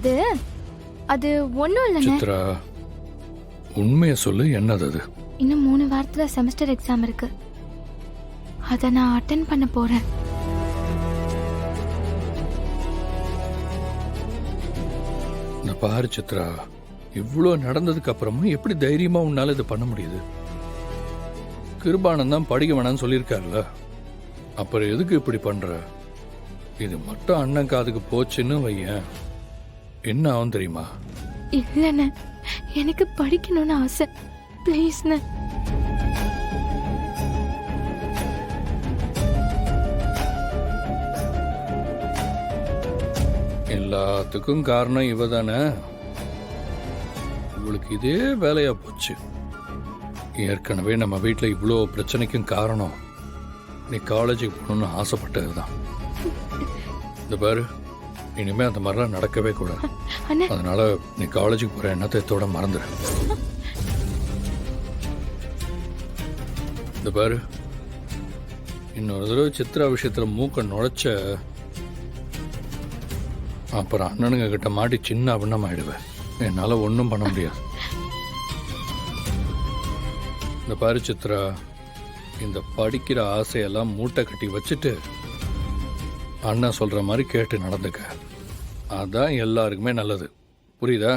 அது அது ஒண்ணும் இல்லைண்ணே. சித்ரா, உண்மையை சொல்லு, என்னது அது? இன்னும் 3 வாரத்துல செமஸ்டர் எக்ஸாம் இருக்கு. அதை நான் அட்டென்ட் பண்ண போறேன். இந்த பாரு சித்ரா, இவ்வளோ நடந்ததுக்கு அப்புறமும் எப்படி தைரியமா உன்னால இது பண்ண முடியுது? கிருபானந்த் தான் படிக்க வேணாம்னு சொல்லியிருக்காருல்ல, அப்புறம் எதுக்கு இப்படி பண்ற? இது மட்டும் அண்ணன் காதுக்கு போச்சுன்னு வையேன், என்ன ஆகும் தெரியுமா? இல்லைண்ணே, எனக்கு படிக்கணும்னு ஆசை. ப்ளீஸ்ண்ணே. எல்லாத்துக்கும் காரணம் இவ தானே. உங்களுக்கு இதே வேலையா போச்சு. ஏற்கனவே நம்ம வீட்டில் இவ்வளோ பிரச்சனைக்கும் காரணம் நீ காலேஜுக்கு போகணும்னு ஆசைப்பட்டதுதான். இந்த பாரு, இனிமே அந்த மாதிரிலாம் நடக்கவே கூடாது. அதனால நீ காலேஜுக்கு போற எண்ணத்தோட மறந்துடு. இந்த பாரு, இன்னொரு தடவை சித்ரா விஷயத்துல மூக்க நுழைச்ச அப்புறம் அண்ணனுங்க கிட்ட மாட்டி சின்ன அபிண்ணம் ஆயிடுவேன். என்னால ஒன்றும் பண்ண முடியாது. இந்த பாரு சித்ரா, இந்த படிக்கிற ஆசையெல்லாம் மூட்டை கட்டி வச்சுட்டு அண்ணன் சொல்ற மாதிரி கேட்டு நடந்துக்க. அதான் எல்லாருக்குமே நல்லது. புரியுதா?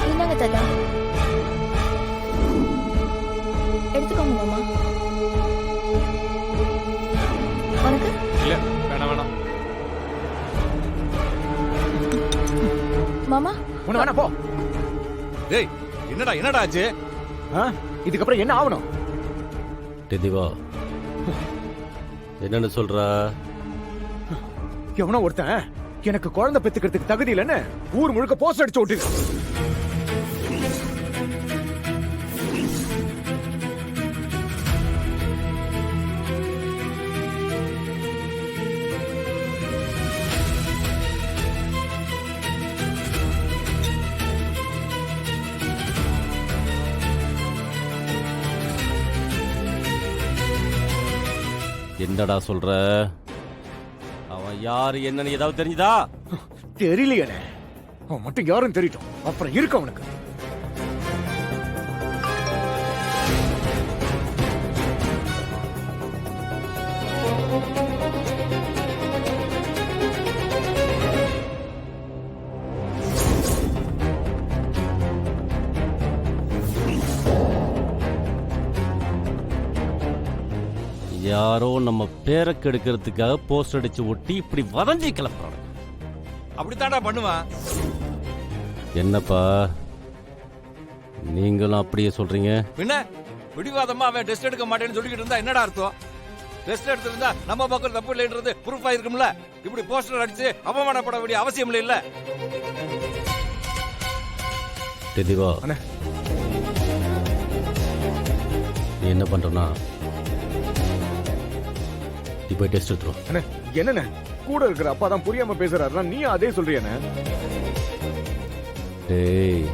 என்னங்க தாத்தா, எடுத்துக்கோங்க மாமா. உனக்கு இல்ல, வேணாம் வேணாம் மாமா. உன வேணா போ. டேய், என்னடா ஆச்சு? இதுக்கப்புறம் என்ன ஆகணும்? திவா, என்னன்னு சொல்ற? எவனோ ஒருத்தன் எனக்கு குழந்தை பெத்துக்கிறதுக்கு தகுதி இல்லைன்னு ஊர் முழுக்க போஸ்ட் அடிச்சு ஓட்டு. என்னடா சொல்ற? அவன் யாரு என்னன்னு ஏதாவது தெரிஞ்சுதா? தெரியலையே. அவன் மட்டும் யாரும் தெரியட்டும், அப்புறம் இருக்கு அவனுக்கு. யாரோ நம்ம பேரை கெடுக்கிறதுக்காக போஸ்ட் அடிச்சு ஒட்டி இப்படி வதஞ்சி கிளப்புறாங்க. அப்படித்தான்டா பண்ணுவான். என்னப்பா நீங்களும் அப்படியே சொல்றீங்க? பின்ன பிடிவாதமா அவன் டெஸ்ட் எடுக்க மாட்டேன்னு சொல்லிக்கிட்டு இருந்தா என்னடா அர்த்தம்? டெஸ்ட் எடுத்திருந்தா நம்ம பக்கம் தப்பு இல்லைன்றது ப்ரூஃப் ஆயிருக்கும்ல. இப்படி போஸ்டர் அடிச்சு அவமானப்பட வேண்டிய அவசியம் இல்ல. தெளிவா நீ என்ன பண்றனா, நீ போய் டெஸ்ட் எடுத்துரும். என்னண்ணே, கூட இருக்கிற அப்பா தான் புரியாம பேசுறாருன்னா நீ அதே சொல்றியானே? டேய்,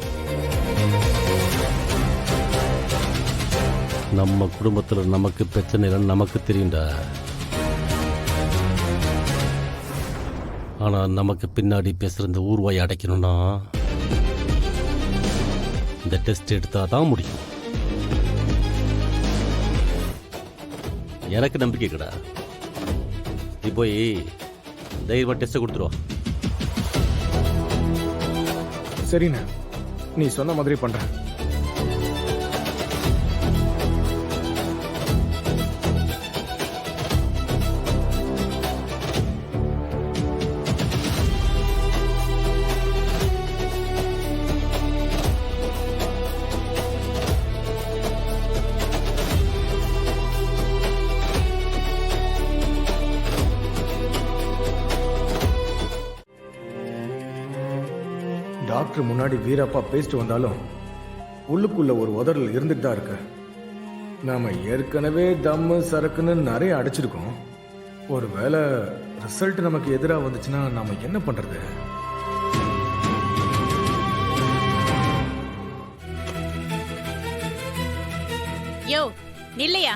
நம்ம குடும்பத்துல நமக்கு பிரச்சனை இல்லைன்னு நமக்கு தெரியும்டா. ஆனா நமக்கு பின்னாடி பேசுற இந்த ஊர்வாயை அடைக்கணும்னா இந்த டெஸ்ட் எடுத்தாதான் முடியும். எனக்கு நம்பிக்கை கடா. நீ போய் தைரியமா டெஸ்ட் கொடுத்துருவா. சரிண்ணே, நீ சொன்ன மாதிரி பண்ற. டாக்டர் முன்னாடி வீரப்பா பேசிட்டு வந்தாலும் உள்ளுக்குள்ள ஒரு உதறல் இருந்துட்டு தான் இருக்கு. நாம ஏற்கனவே தம்மு சரக்குன்னு நிறைய அடிச்சிருக்கோம். ஒருவேளை ரிசல்ட் நமக்கு எதிராக வந்துச்சுன்னா நாம என்ன பண்றது? யோ நில்லையா,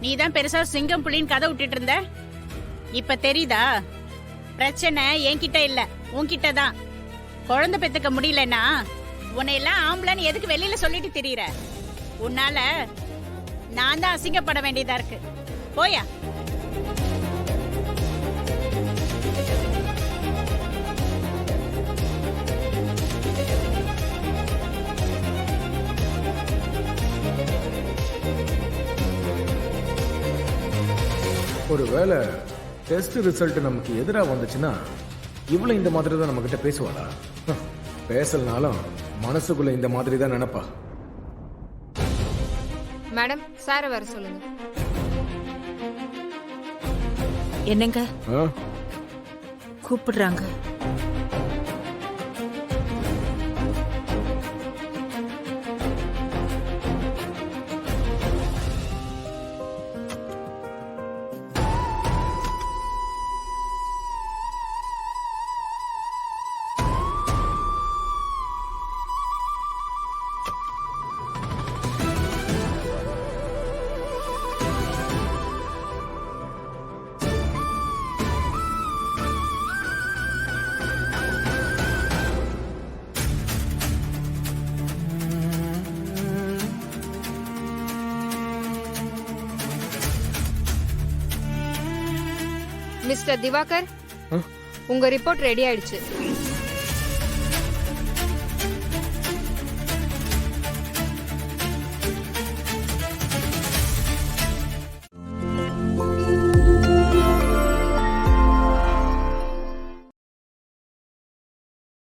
நீ தான் பெருசா சிங்கம் புலின்னு கதை விட்டுட்டு இருந்த. இப்ப தெரியுதா? பிரச்சனை என்கிட்ட இல்ல, உன்கிட்ட தான். குழந்தை பெத்துக்க முடியலன்னா உன்னை எல்லாம் ஆம்பளைன்னு எதுக்கு வெளியில சொல்லிட்டு திரியிற? உன்னால நான் தான் அசிங்கப்பட வேண்டியதா இருக்கு. போயா. ஒருவேளை டெஸ்ட் ரிசல்ட் நமக்கு எதிராக வந்துச்சுன்னா இவ்வளவு இந்த மாதிரி தான் நம்ம கிட்ட பேசுவாளா? பேசலனாலும் மனசுக்குள்ள இந்த மாதிரி தான் நினைப்பா. மேடம், சார வர சொல்லுங்க. என்னங்க ஆ? கூப்பிடுறாங்க. மிஸ்டர் திவாகர், உங்க ரிப்போர்ட் ரெடி ஆயிடுச்சு.